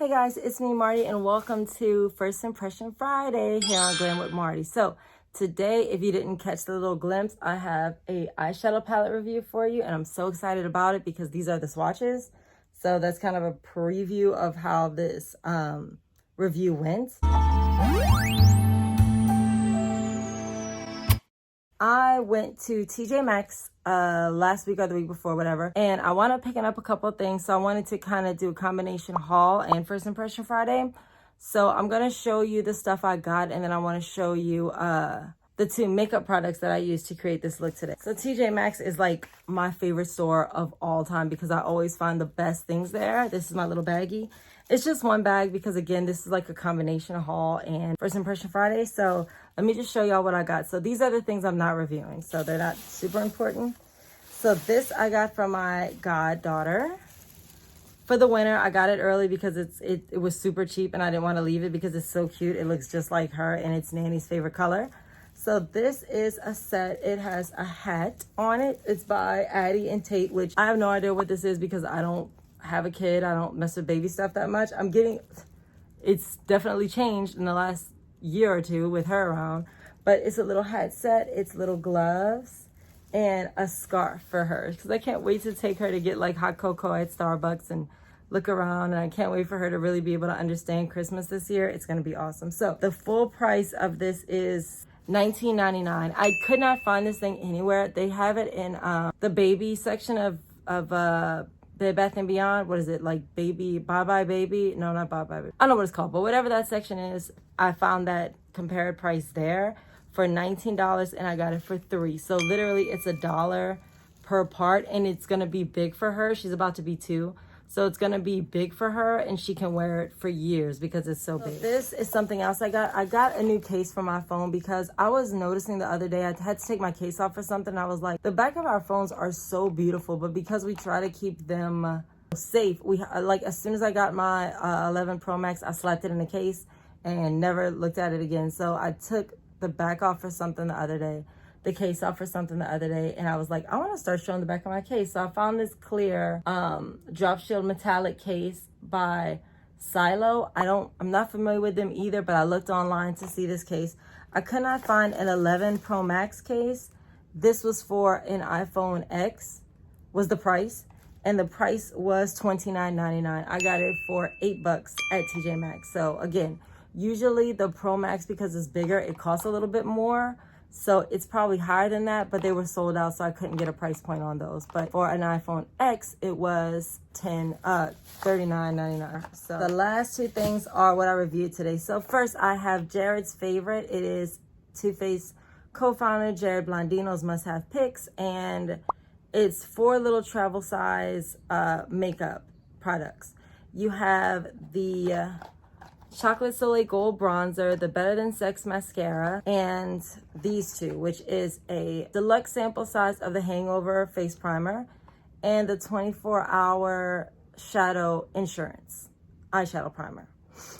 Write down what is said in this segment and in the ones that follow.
Hey guys, it's me Marty and welcome to First Impression Friday here on Glam with Marty. So today, if you didn't catch the little glimpse, I have a eyeshadow palette review for you and I'm so excited about it because these are the swatches. So that's kind of a preview of how this review went. I went to TJ Maxx last week or the week before, whatever, and I wound up picking up a couple of things. So I wanted to kind of do a combination haul and First Impression Friday. So I'm going to show you the stuff I got, and then I want to show you the two makeup products that I used to create this look today. So TJ Maxx is like my favorite store of all time because I always find the best things there. This is my little baggie. It's just one bag because, again, this is like a combination haul and First Impression Friday. So let me just show y'all what I got. So these are the things I'm not reviewing, so they're not super important. So this I got from my goddaughter for the winter. I got it early because it was super cheap and I didn't want to leave it because it's so cute. It looks just like her and it's Nanny's favorite color. So this is a set. It has a hat on it. It's by Addie and Tate, which I have no idea what this is because I don't have a kid. I don't mess with baby stuff that much. It's definitely changed in the last year or two with her around, but it's a little hat set. It's little gloves and a scarf for her because I can't wait to take her to get like hot cocoa at Starbucks and look around, and I can't wait for her to really be able to understand Christmas this year. It's going to be awesome. So the full price of this is $19.99. I could not find this thing anywhere. They have it in the baby section of Bed Bath & Beyond. What is it, like baby, bye-bye baby? No, not bye-bye baby. I don't know what it's called, but whatever that section is, I found that compared price there for $19 and I got it for $3. So literally it's $1 per part and it's gonna be big for her. She's about to be 2. So it's gonna be big for her and she can wear it for years because it's so big. So this is something else I got. I got a new case for my phone because I was noticing the other day, I had to take my case off for something. I was like, the back of our phones are so beautiful, but because we try to keep them safe, like as soon as I got my 11 Pro Max, I slapped it in the case and never looked at it again. So I took the back off for something the other day, the case off for something the other day, and I was like, I want to start showing the back of my case. So I found this clear Drop-Sheild metallic case by Cylo. I'm not familiar with them either, but I looked online to see this case. I could not find an 11 Pro Max case. This was for an iPhone X was the price, and the price was $29.99. I got it for $8 at TJ Maxx. So again, usually the Pro Max, because it's bigger, it costs a little bit more. So it's probably higher than that, but they were sold out, so I couldn't get a price point on those. But for an iPhone X, it was $39.99. So the last two things are what I reviewed today. So first, I have Jared's favorite. It is Too Faced co-founder Jared Blondino's must-have picks, and it's 4 little travel size makeup products. You have the Chocolate Soleil Gold Bronzer, the Better Than Sex Mascara, and these two, which is a deluxe sample size of the Hangover Face Primer and the 24-hour Shadow Insurance Eyeshadow Primer.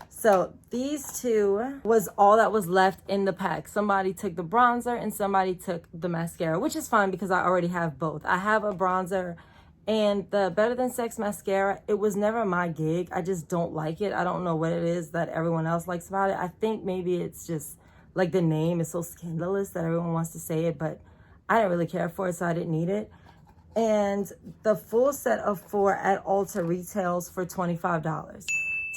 So these two was all that was left in the pack. Somebody took the bronzer and somebody took the mascara, which is fine because I already have both. I have a bronzer and the Better Than Sex Mascara. It was never my gig. I just don't like it. I don't know what it is that everyone else likes about it. I think maybe it's just like the name is so scandalous that everyone wants to say it, but I didn't really care for it, so I didn't need it. And the full set of 4 at Ulta retails for $25.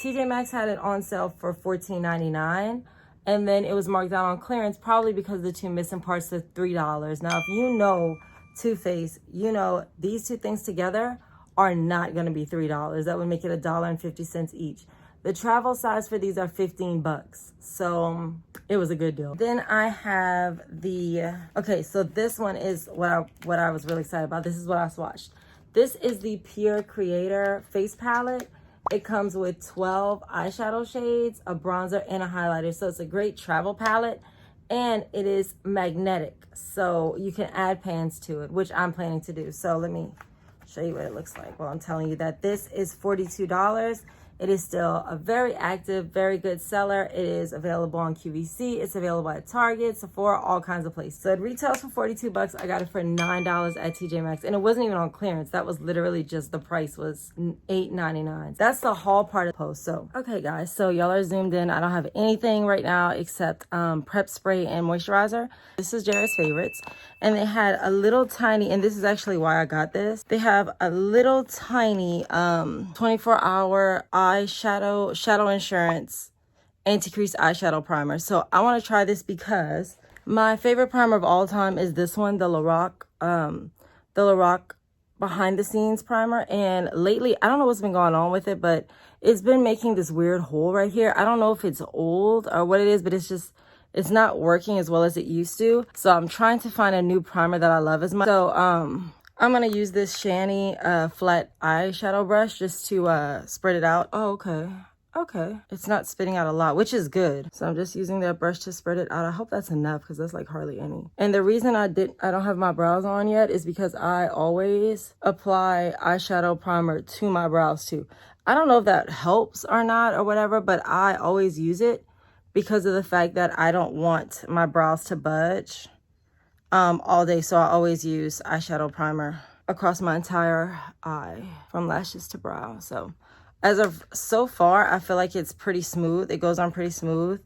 TJ Maxx had it on sale for $14.99, and then it was marked down on clearance, probably because of the 2 missing parts to $3. Now, if you know Too Faced, you know these 2 things together are not going to be $3. That would make it $1.50 each. The travel size for these are $15, so it was a good deal. Then I have the so this one is what I was really excited about. This is what I swatched. This is the PUR Creator face palette. It comes with 12 eyeshadow shades, a bronzer, and a highlighter. So it's a great travel palette. And it is magnetic, so you can add pans to it, which I'm planning to do. So let me show you what it looks like. Well, I'm telling you that this is $42. It is still a very active, very good seller. It is available on QVC. It's available at Target, Sephora, all kinds of places. So it retails for 42 bucks. I got it for $9 at TJ Maxx, and it wasn't even on clearance. That was literally just the price was $8.99. That's the haul part of the post. So, okay guys, so y'all are zoomed in. I don't have anything right now except prep spray and moisturizer. This is Jared's favorites. And they had a little tiny, and this is actually why I got this. They have a little tiny 24-hour eyeshadow, Shadow Insurance anti-crease eyeshadow primer. So I want to try this because my favorite primer of all time is this one, the Lorac behind the scenes primer. And lately, I don't know what's been going on with it, but it's been making this weird hole right here. I don't know if it's old or what it is, but it's not working as well as it used to. So I'm trying to find a new primer that I love as much. So I'm gonna use this Shani flat eyeshadow brush just to spread it out. Oh, okay, it's not spitting out a lot, which is good. So I'm just using that brush to spread it out. I hope that's enough because that's like hardly any. And the reason I don't have my brows on yet is because I always apply eyeshadow primer to my brows too. I don't know if that helps or not or whatever, but I always use it because of the fact that I don't want my brows to budge all day. So I always use eyeshadow primer across my entire eye from lashes to brow. So as of so far, I feel like it's pretty smooth. It goes on pretty smooth.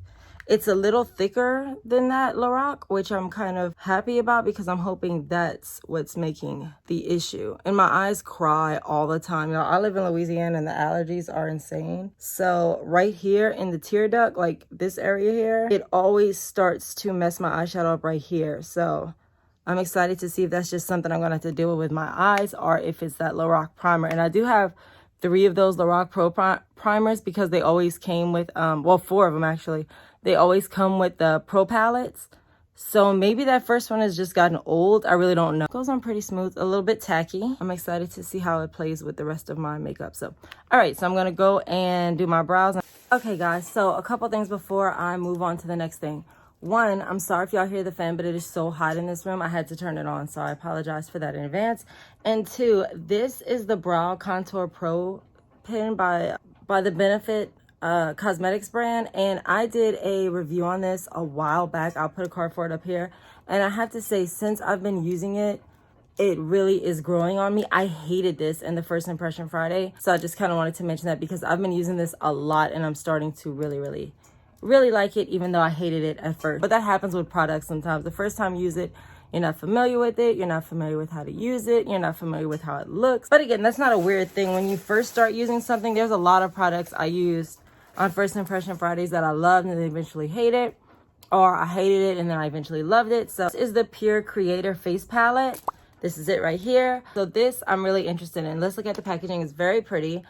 It's a little thicker than that Lorac, which I'm kind of happy about because I'm hoping that's what's making the issue. And my eyes cry all the time. Y'all, I live in Louisiana and the allergies are insane. So right here in the tear duct, like this area here, it always starts to mess my eyeshadow up right here. So I'm excited to see if that's just something I'm gonna have to deal with my eyes or if it's that Lorac primer. And I do have 3 of those Lorac Pro primers because they always came with, well, 4 of them actually. They always come with the Pro palettes. So maybe that first one has just gotten old. I really don't know. It goes on pretty smooth, a little bit tacky. I'm excited to see how it plays with the rest of my makeup. So, all right, so I'm gonna go and do my brows. Okay guys, so a couple things before I move on to the next thing. One, I'm sorry if y'all hear the fan, but it is so hot in this room. I had to turn it on, so I apologize for that in advance. And 2, this is the Brow Contour Pro pen by the Benefit Cosmetics brand, and I did a review on this a while back. I'll put a card for it up here. And I have to say, since I've been using it, it really is growing on me. I hated this in the First Impression Friday, so I just kind of wanted to mention that because I've been using this a lot and I'm starting to really like it, even though I hated it at first. But that happens with products sometimes. The first time you use it, you're not familiar with it, you're not familiar with how to use it, you're not familiar with how it looks. But again, that's not a weird thing. When you first start using something, there's a lot of products I used on First Impression Fridays that I loved and then eventually hated, or I hated it and then I eventually loved it. So this is the PUR Creator Face Palette. This is it right here. So this I'm really interested in. Let's look at the packaging. It's very pretty.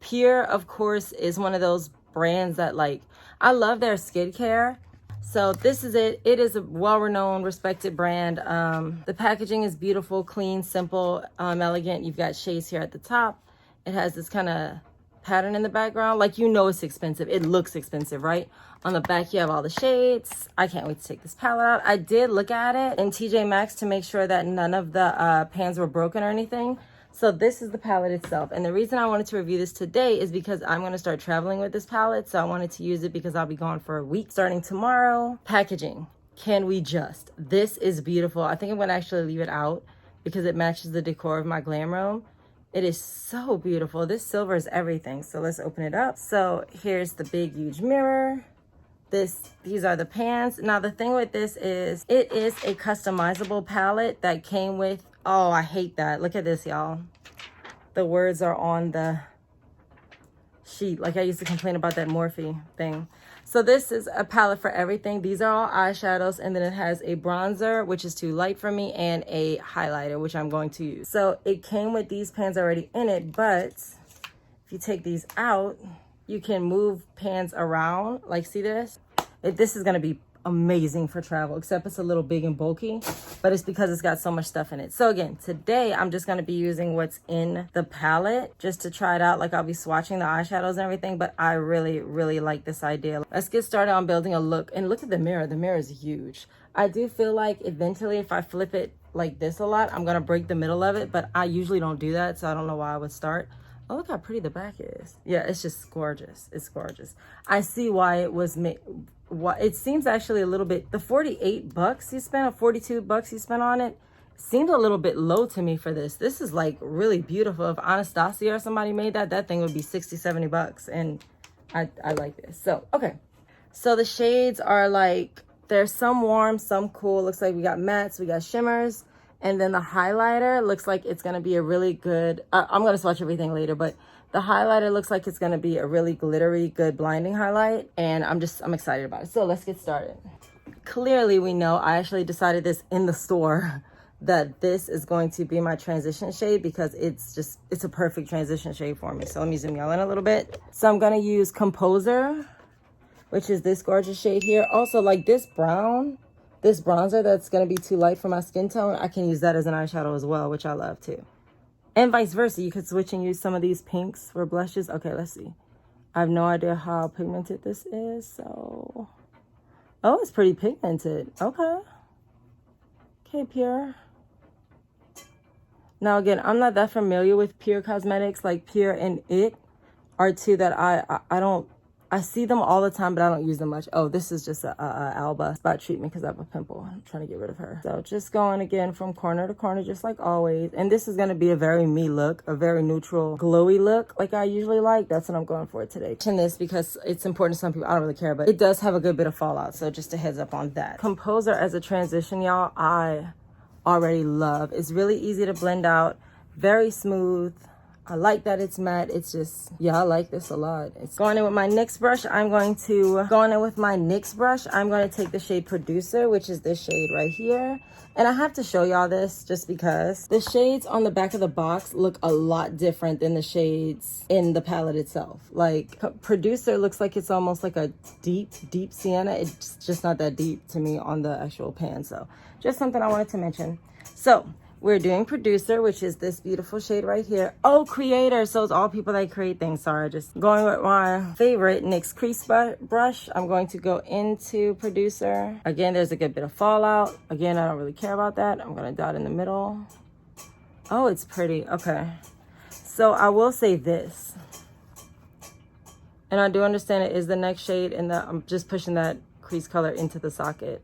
PUR, of course, is one of those brands that, like, I love their skincare. So this is it. It is a well-renowned, respected brand. The packaging is beautiful, clean, simple, elegant. You've got shades here at the top. It has this kind of pattern in the background. Like, you know it's expensive. It looks expensive, right? On the back, you have all the shades. I can't wait to take this palette out. I did look at it in TJ Maxx to make sure that none of the pans were broken or anything. So this is the palette itself. And the reason I wanted to review this today is because I'm going to start traveling with this palette. So I wanted to use it because I'll be gone for a week starting tomorrow. Packaging. Can we just? This is beautiful. I think I'm going to actually leave it out because it matches the decor of my glam room. It is so beautiful. This silver is everything. So let's open it up. So here's the big, huge mirror. These are the pans. Now the thing with this is it is a customizable palette that came with, oh, I hate that. Look at this, y'all. The words are on the sheet. Like I used to complain about that Morphe thing. So this is a palette for everything. These are all eyeshadows, and then it has a bronzer, which is too light for me, and a highlighter, which I'm going to use. So it came with these pans already in it, but if you take these out, you can move pans around. Like, see this? This is gonna be amazing for travel, except it's a little big and bulky, but it's because it's got so much stuff in it. So again, today I'm just going to be using what's in the palette just to try it out. Like, I'll be swatching the eyeshadows and everything, but I really like this idea. Let's get started on building a look. And look at the mirror. The mirror is huge. I do feel like eventually if I flip it like this a lot, I'm going to break the middle of it, but I usually don't do that, so I don't know why I would start. Oh, look how pretty the back is. Yeah, it's just gorgeous. It's gorgeous. I see why it was made. What it seems actually a little bit, the 48 bucks you spent, or 42 bucks you spent on it, seemed a little bit low to me for this. This is like really beautiful. If Anastasia or somebody made that, that thing would be 60, 70 bucks. And I like this. So, okay. So the shades are like, there's some warm, some cool. Looks like we got mattes, we got shimmers. And then the highlighter looks like it's going to be a really good, I'm going to swatch everything later, but the highlighter looks like it's going to be a really glittery, good blinding highlight. And I'm excited about it. So let's get started. Clearly, we know, I actually decided this in the store, that this is going to be my transition shade because it's a perfect transition shade for me. So let me zoom y'all in a little bit. So I'm going to use Composer, which is this gorgeous shade here. Also, like this brown, this bronzer that's going to be too light for my skin tone, I can use that as an eyeshadow as well, which I love too. And vice versa. You could switch and use some of these pinks for blushes. Okay, let's see. I have no idea how pigmented this is, so... Oh, it's pretty pigmented. Okay. Okay, PUR. Now, again, I'm not that familiar with PUR Cosmetics. Like, PUR and IT are two that I see them all the time, but I don't use them much. Oh, this is just a Alba spot treatment because I have a pimple. I'm trying to get rid of her. So just going again from corner to corner, just like always. And this is going to be a very me look, a very neutral, glowy look like I usually like. That's what I'm going for today. And this because it's important to some people. I don't really care, but it does have a good bit of fallout. So just a heads up on that. Composer as a transition, y'all, I already love. It's really easy to blend out, very smooth. I like that it's matte. It's just, yeah, I like this a lot. It's going in with my NYX brush. I'm going to take the shade Producer, which is this shade right here. And I have to show y'all this just because the shades on the back of the box look a lot different than the shades in the palette itself. Like Producer looks like it's almost like a deep sienna. It's just not that deep to me on the actual pan. So just something I wanted to mention. So we're doing Producer, which is this beautiful shade right here. Oh, Creator. So it's all people that create things. Sorry, just going with my favorite NYX crease brush. I'm going to go into Producer. Again, there's a good bit of fallout. Again, I don't really care about that. I'm going to dot in the middle. Oh, it's pretty. Okay. So I will say this. And I do understand it is the next shade, and I'm just pushing that crease color into the socket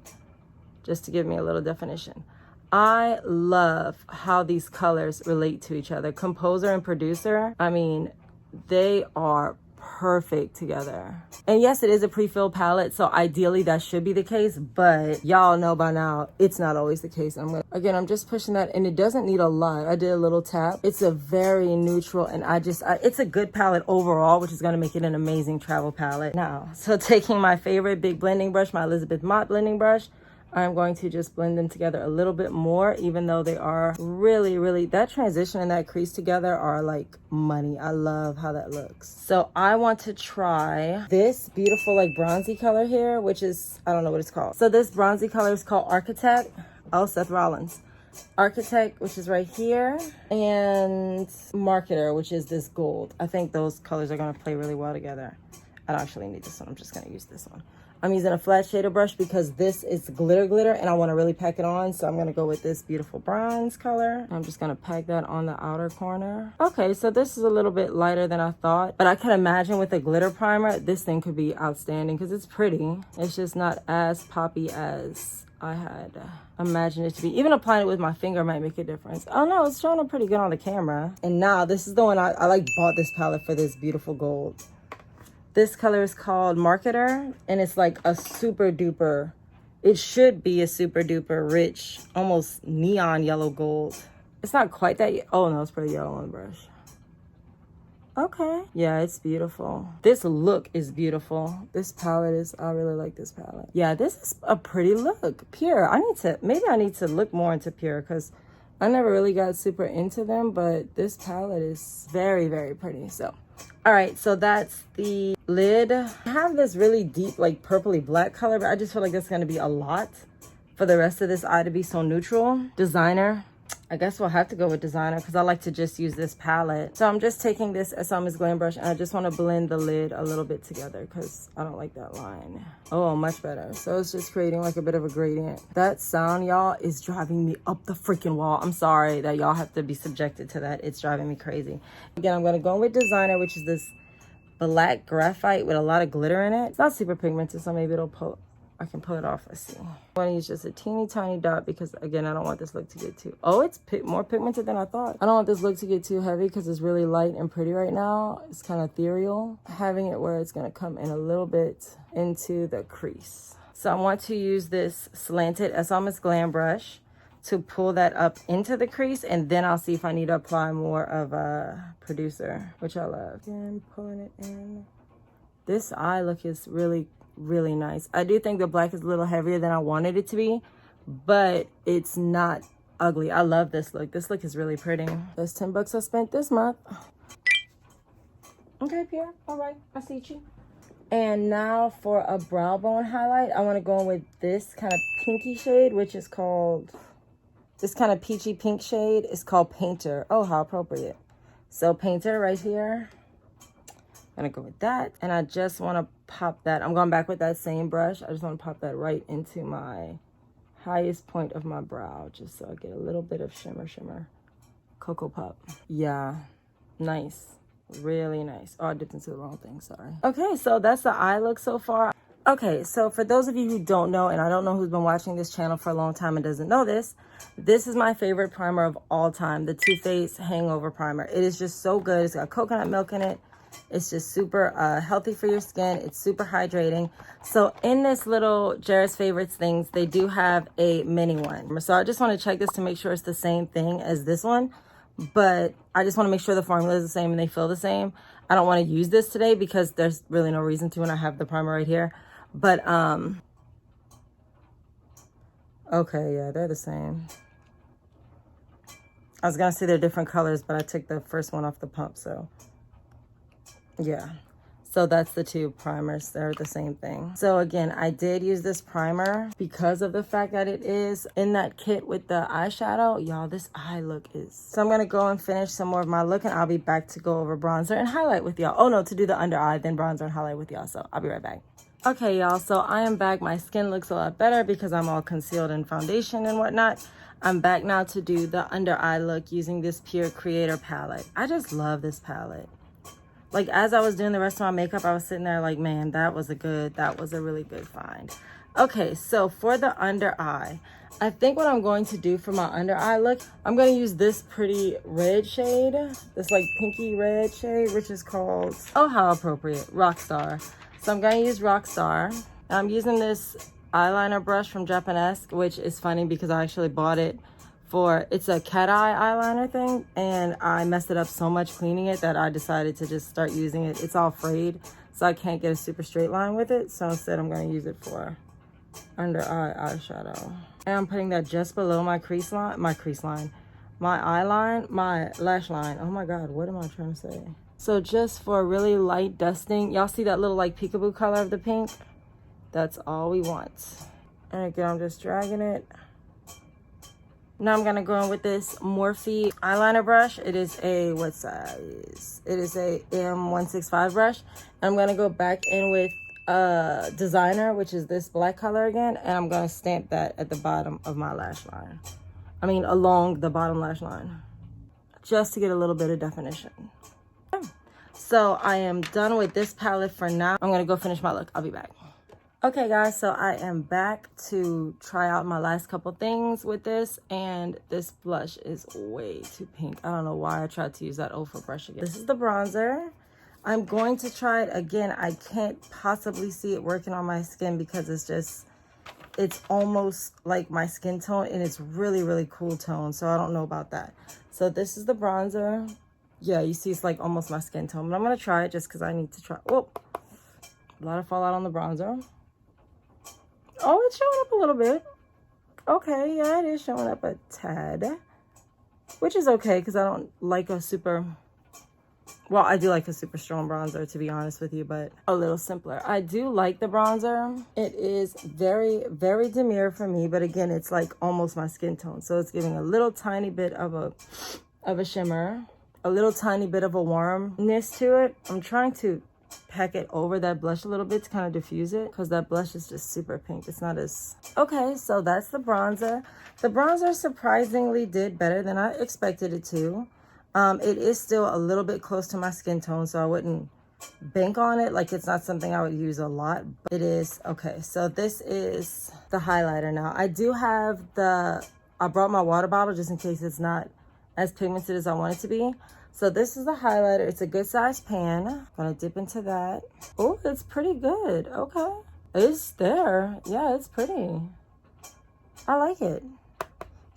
just to give me a little definition. I love how these colors relate to each other. Composer and Producer, I mean, they are perfect together. And yes, it is a pre-filled palette, so ideally that should be the case, but y'all know by now it's not always the case. I'm just pushing that, and it doesn't need a lot. I did a little tap. It's a very neutral, and it's a good palette overall, which is going to make it an amazing travel palette. Now, so taking my favorite big blending brush, my Elizabeth Mott blending brush, I'm going to just blend them together a little bit more, even though they are really, that transition and that crease together are like money. I love how that looks. So I want to try this beautiful like bronzy color here, which is, I don't know what it's called. So this bronzy color is called Architect. Oh, Seth Rollins. Architect, which is right here, and Marketer, which is this gold. I think those colors are going to play really well together. I don't actually need this one. I'm just going to use this one. I'm using a flat shader brush because this is glitter and I want to really pack it on. So I'm going to go with this beautiful bronze color. I'm just going to pack that on the outer corner. Okay, so this is a little bit lighter than I thought, but I can imagine with a glitter primer, this thing could be outstanding because it's pretty. It's just not as poppy as I had imagined it to be. Even applying it with my finger might make a difference. Oh no, it's showing up pretty good on the camera. And now this is the one I like bought this palette for this beautiful gold. This color is called Marketer, and it's like a super duper, it should be a super duper rich, almost neon yellow gold. It's not quite that, oh no, it's pretty yellow on the brush. Okay, yeah, it's beautiful. This look is beautiful. This palette is, I really like this palette. Yeah, this is a pretty look. PUR, maybe I need to look more into PUR because I never really got super into them, but this palette is very pretty. So, all right, so that's the lid. I have this really deep, like purpley black color, but I just feel like that's gonna be a lot for the rest of this eye to be so neutral. Designer, I guess we'll have to go with designer because I like to just use this palette. So I'm just taking this Essami's Glam brush and I just want to blend the lid a little bit together because I don't like that line. Oh, much better. So it's just creating like a bit of a gradient. That sound, y'all, is driving me up the freaking wall. I'm sorry that y'all have to be subjected to that. It's driving me crazy. Again, I'm going to go with designer, which is this black graphite with a lot of glitter in it. It's not super pigmented, so maybe it'll pull. I can pull it off. Let's see. I want to use just a teeny tiny dot because, again, I don't want this look to get too... Oh, it's more pigmented than I thought. I don't want this look to get too heavy because it's really light and pretty right now. It's kind of ethereal. Having it where it's going to come in a little bit into the crease. So I want to use this slanted Essami's Glam brush to pull that up into the crease, and then I'll see if I need to apply more of a producer, which I love. Again, pulling it in. This eye look is really nice. I do think the black is a little heavier than I wanted it to be, but it's not ugly. I love this look. This look is really pretty. That's $10 I spent this month. Okay, Pierre. All right. I see you. And now for a brow bone highlight, I want to go in with this kind of pinky shade, which is called, this kind of peachy pink shade is called Painter. Oh, how appropriate. So Painter right here. I'm gonna go with that, and I just want to pop that. I'm going back with that same brush. I just want to pop that right into my highest point of my brow, just so I get a little bit of shimmer. Cocoa Pop. Yeah, nice. Really nice. Oh, I dipped into the wrong thing, sorry. Okay, so that's the eye look so far. Okay, so for those of you who don't know, and I don't know who's been watching this channel for a long time and doesn't know this, this is my favorite primer of all time, the Too Faced Hangover Primer. It is just so good. It's got coconut milk in it. It's just super healthy for your skin. It's super hydrating. So in this little Jared's Favorites things, they do have a mini one. So I just want to check this to make sure it's the same thing as this one. But I just want to make sure the formula is the same and they feel the same. I don't want to use this today because there's really no reason to when I have the primer right here. But, okay, yeah, they're the same. I was going to say they're different colors, but I took the first one off the pump, so... Yeah, so that's the two primers. They're the same thing. So again, I did use this primer because of the fact that it is in that kit with the eyeshadow. Y'all, this eye look is... So I'm going to go and finish some more of my look, and I'll be back to go over bronzer and highlight with y'all. Oh no, to do the under eye, then bronzer and highlight with y'all. So I'll be right back. Okay, y'all, so I am back. My skin looks a lot better because I'm all concealed in foundation and whatnot. I'm back now to do the under eye look using this PUR Creator palette. I just love this palette. Like, as I was doing the rest of my makeup, I was sitting there like, man, that was a really good find. Okay, so for the under eye, I think what I'm going to do for my under eye look, I'm going to use this pretty red shade, this like pinky red shade, which is called, oh, how appropriate, Rockstar. So I'm going to use Rockstar. And I'm using this eyeliner brush from Japanesque, which is funny because I actually bought it for, it's a cat eye eyeliner thing, and I messed it up so much cleaning it that I decided to just start using it. It's all frayed, so I can't get a super straight line with it. So instead, I'm going to use it for under eye eyeshadow. And I'm putting that just below my crease line, my eye line, my lash line. Oh my God, what am I trying to say? So just for a really light dusting, y'all see that little like peekaboo color of the pink? That's all we want. And again, I'm just dragging it. Now I'm gonna go in with this Morphe eyeliner brush. It is a, what size? It is a M165 brush. And I'm gonna go back in with designer, which is this black color again. And I'm gonna stamp that at the bottom of my lash line. I mean, along the bottom lash line. Just to get a little bit of definition. So I am done with this palette for now. I'm gonna go finish my look. I'll be back. Okay guys, so I am back to try out my last couple things with this, and this blush is way too pink. I don't know why I tried to use that Ofra brush again. This is the bronzer. I'm going to try it again. I can't possibly see it working on my skin because it's almost like my skin tone, and it's really cool tone, so I don't know about that. So this is the bronzer. Yeah, you see it's like almost my skin tone, but I'm gonna try it just because I need to try. Whoop, a lot of fallout on the bronzer. Oh, it's showing up a little bit. Okay, yeah, it is showing up a tad. Which is okay, because I don't like a super Well, I do like a super strong bronzer, to be honest with you, but a little simpler. I do like the bronzer. It is very, very demure for me, but again, it's like almost my skin tone. So it's giving a little tiny bit of a shimmer, a little tiny bit of a warmness to it. I'm trying to pack it over that blush a little bit to kind of diffuse it, because that blush is just super pink. It's not as... Okay, so that's the bronzer. The bronzer surprisingly did better than I expected it to. It is still a little bit close to my skin tone, so I wouldn't bank on it. Like, it's not something I would use a lot, but it is. Okay, so this is the highlighter now. I do have I brought my water bottle just in case it's not as pigmented as I want it to be. So this is the highlighter. It's a good size pan. I'm gonna dip into that. Oh, it's pretty good. Okay, it's there. Yeah, it's pretty. I like it.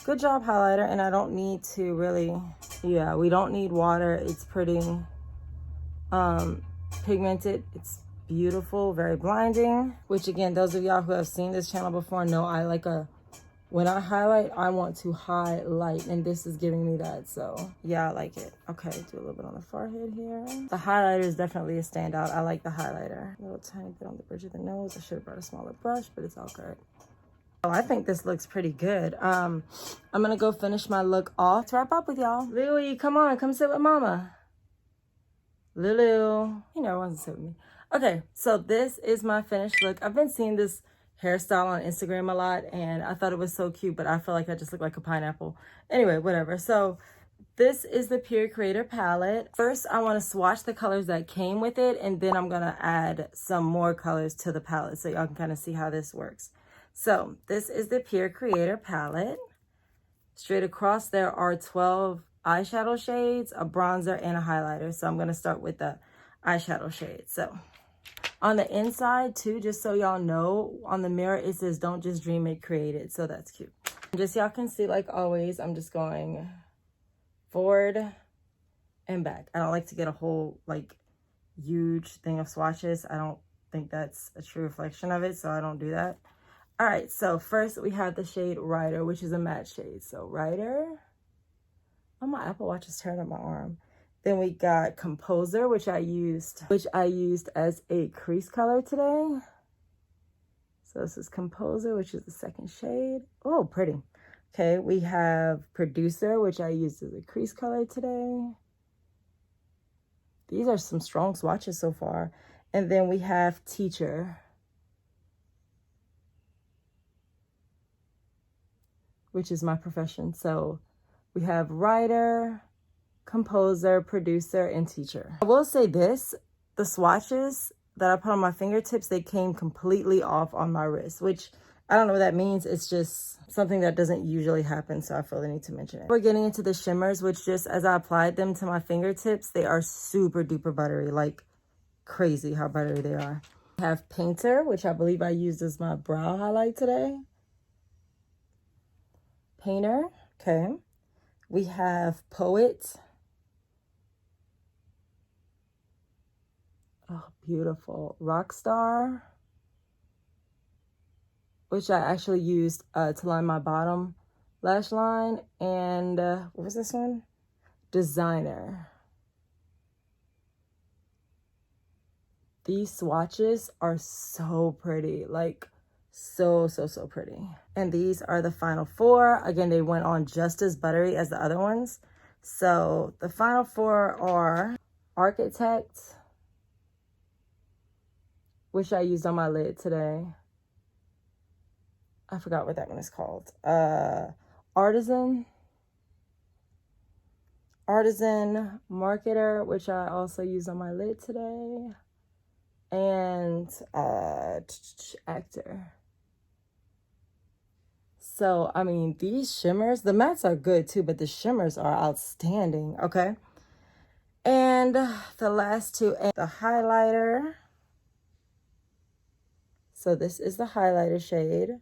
Good job, highlighter. And I don't need to really, yeah, we don't need water. It's pretty pigmented. It's beautiful, very blinding, which again, those of y'all who have seen this channel before know I like when I highlight, I want to highlight, and this is giving me that. So yeah, I like it. Okay, do a little bit on the forehead here. The highlighter is definitely a standout. I like the highlighter. A little tiny bit on the bridge of the nose. I should have brought a smaller brush, but it's all good. Oh, I think this looks pretty good. I'm gonna go finish my look off to wrap up with y'all. Lily, come on, come sit with mama. Lulu, you know, wants to sit with me. Okay, so this is my finished look. I've been seeing this hairstyle on Instagram a lot, and I thought it was so cute, but I feel like I just look like a pineapple. Anyway, whatever. So this is the PUR Creator palette. First, I want to swatch the colors that came with it, and then I'm gonna add some more colors to the palette so y'all can kind of see how this works. So this is the PUR Creator palette. Straight across there are 12 eyeshadow shades, a bronzer, and a highlighter. So I'm going to start with the eyeshadow shades. So on the inside too, just so y'all know, on the mirror it says don't just dream it, create it. So that's cute. Just y'all can see, like always, I'm just going forward and back. I don't like to get a whole like huge thing of swatches. I don't think that's a true reflection of it, so I don't do that. All right, so first we have the shade Rider, which is a matte shade. So Rider. Oh, my Apple Watch is turned on my arm. Then we got Composer, which I used as a crease color today. So this is Composer, which is the second shade. Oh, pretty. Okay, we have Producer, which I used as a crease color today. These are some strong swatches so far. And then we have Teacher, which is my profession. So we have Writer, Composer, Producer, and Teacher. I will say this, the swatches that I put on my fingertips, they came completely off on my wrist, which I don't know what that means. It's just something that doesn't usually happen, so I feel the need to mention it. We're getting into the shimmers, which just as I applied them to my fingertips, they are super duper buttery, like crazy how buttery they are. I have Painter, which I believe I used as my brow highlight today. Painter, okay. We have Poet. Oh, beautiful. Rockstar, which I actually used to line my bottom lash line. And what was this one? Designer. These swatches are so pretty, like so pretty. And these are the final four. Again, they went on just as buttery as the other ones. So the final four are Architect, which I used on my lid today. I forgot what that one is called. Artisan, Marketer, which I also used on my lid today. And Actor. So, I mean, these shimmers, the mattes are good too, but the shimmers are outstanding, okay? And the last two, the highlighter. So this is the highlighter shade.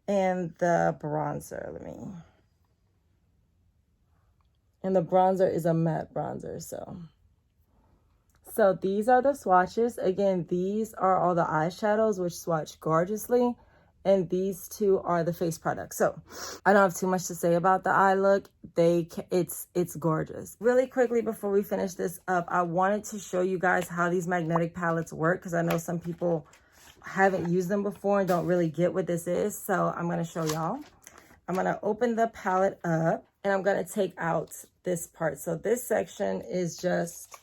And the bronzer, and the bronzer is a matte bronzer, So these are the swatches. Again, these are all the eyeshadows, which swatch gorgeously. And these two are the face products. So I don't have too much to say about the eye look. It's gorgeous. Really quickly before we finish this up, I wanted to show you guys how these magnetic palettes work, because I know some people haven't used them before and don't really get what this is. So I'm going to show y'all. I'm going to open the palette up and I'm going to take out this part. So this section is just,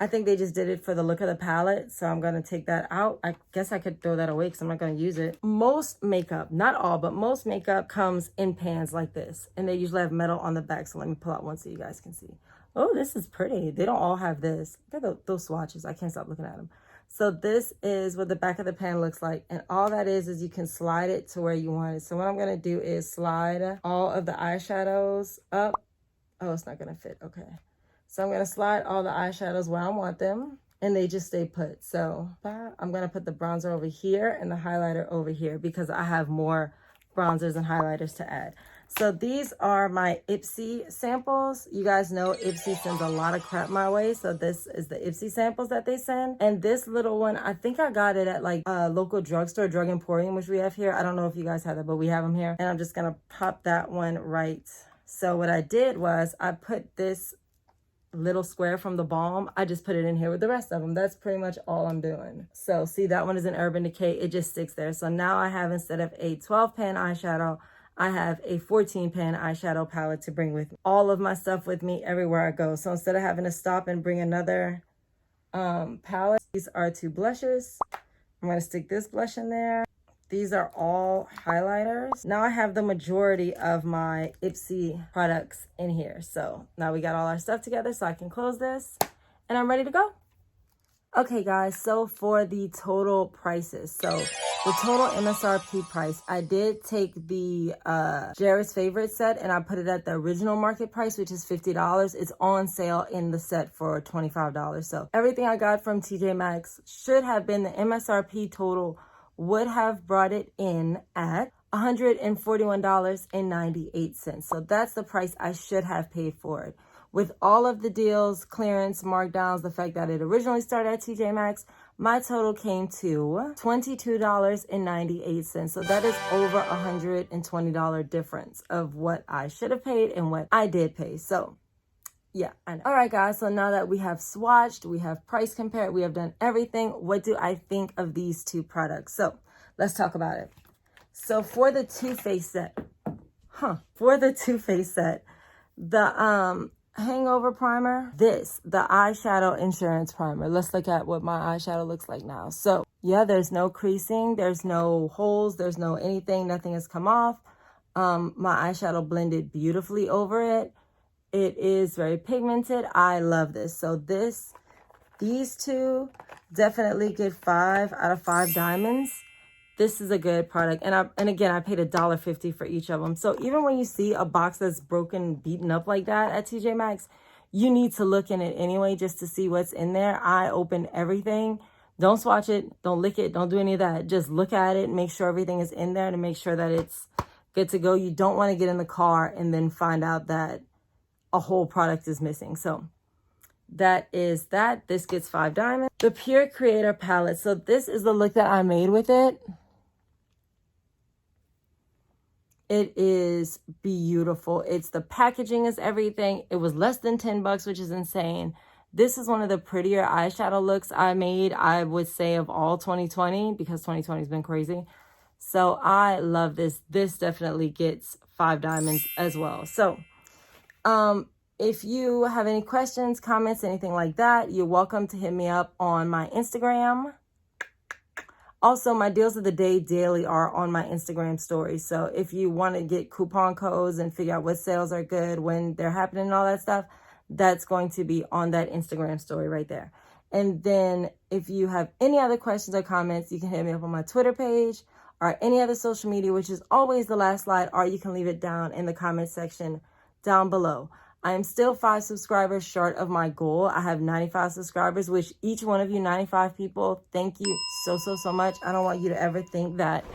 I think they just did it for the look of the palette. So I'm going to take that out. I guess I could throw that away because I'm not going to use it. Most makeup, not all, but most makeup comes in pans like this. And they usually have metal on the back. So let me pull out one so you guys can see. Oh, this is pretty. They don't all have this. Look at those swatches. I can't stop looking at them. So this is what the back of the pan looks like. And all that is you can slide it to where you want it. So what I'm going to do is slide all of the eyeshadows up. Oh, it's not going to fit. Okay. So I'm going to slide all the eyeshadows where I want them. And they just stay put. So I'm going to put the bronzer over here and the highlighter over here because I have more bronzers and highlighters to add. So these are my Ipsy samples. You guys know Ipsy sends a lot of crap my way. So this is the Ipsy samples that they send. And this little one, I think I got it at like a local drugstore, Drug Emporium, which we have here. I don't know if you guys have that, but we have them here. And I'm just going to pop that one right. So what I did was I put this little square from the balm. I just put it in here with the rest of them. That's pretty much all I'm doing. So see, that one is an Urban Decay. It just sticks there. So now I have, instead of a 12 pan eyeshadow, I have a 14 pan eyeshadow palette to bring with me. All of my stuff with me everywhere I go. So instead of having to stop and bring another palette, these are two blushes. I'm going to stick this blush in there. These are all highlighters. Now I have the majority of my Ipsy products in here. So now we got all our stuff together, so I can close this and I'm ready to go. Okay guys, so for the total prices, so the total MSRP price, I did take the Jared's Favorite set and I put it at the original market price, which is $50. It's on sale in the set for $25. So everything I got from TJ Maxx should have been the MSRP total, would have brought it in at $141.98. So that's the price I should have paid for it. With all of the deals, clearance, markdowns, the fact that it originally started at TJ Maxx, my total came to $22.98. So that is over $120 difference of what I should have paid and what I did pay. So yeah, I know. All right, guys. So now that we have swatched, we have price compared, we have done everything. What do I think of these two products? So let's talk about it. So for the Too Faced set, the Hangover primer, the eyeshadow insurance primer. Let's look at what my eyeshadow looks like now. So yeah, there's no creasing, there's no holes, there's no anything, nothing has come off. My eyeshadow blended beautifully over it. It is very pigmented. I love this. So these two definitely get 5 out of 5 diamonds. This is a good product. And again, I paid $1.50 for each of them. So even when you see a box that's broken, beaten up like that at TJ Maxx, you need to look in it anyway just to see what's in there. I opened everything. Don't swatch it. Don't lick it. Don't do any of that. Just look at it. Make sure everything is in there to make sure that it's good to go. You don't want to get in the car and then find out that a whole product is missing. So that is that. This gets 5 diamonds. The PUR Creator Palette. So this is the look that I made with it. It is beautiful. It's the packaging is everything. It was less than $10, which is insane. This is one of the prettier eyeshadow looks I made, I would say, of all 2020, because 2020 has been crazy. So I love this. This definitely gets 5 diamonds as well. So if you have any questions, comments, anything like that, you're welcome to hit me up on my Instagram. Also, my deals of the day daily are on my Instagram story. So if you want to get coupon codes and figure out what sales are good, when they're happening and all that stuff, that's going to be on that Instagram story right there. And then if you have any other questions or comments, you can hit me up on my Twitter page or any other social media, which is always the last slide, or you can leave it down in the comment section down below. I am still 5 subscribers short of my goal. I have 95 subscribers, which each one of you 95 people, thank you so much. I don't want you to ever think that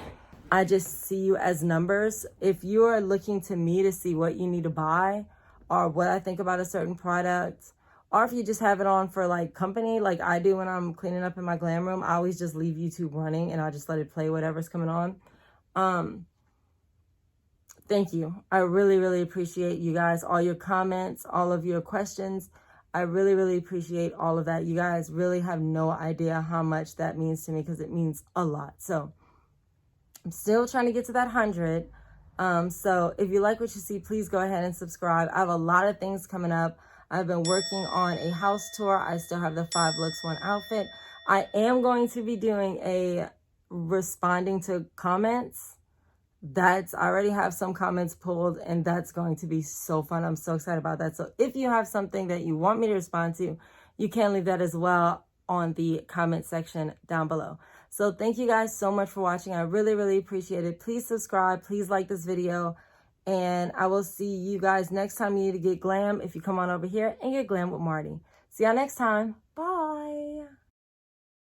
I just see you as numbers. If you are looking to me to see what you need to buy or what I think about a certain product, or if you just have it on for like company, like I do when I'm cleaning up in my glam room, I always just leave YouTube running and I just let it play whatever's coming on. Thank you. I really, really appreciate you guys, all your comments, all of your questions. I really, really appreciate all of that. You guys really have no idea how much that means to me, because it means a lot. So I'm still trying to get to that 100. So if you like what you see, please go ahead and subscribe. I have a lot of things coming up. I've been working on a house tour. I still have the 5 looks, 1 outfit. I am going to be doing a responding to comments. I already have some comments pulled, and that's going to be so fun. I'm so excited about that. So if you have something that you want me to respond to, you can leave that as well on the comment section down below. So thank you guys so much for watching. I really, really appreciate it. Please subscribe. Please like this video. And I will see you guys next time you need to get glam, if you come on over here and get glam with Marty. See y'all next time.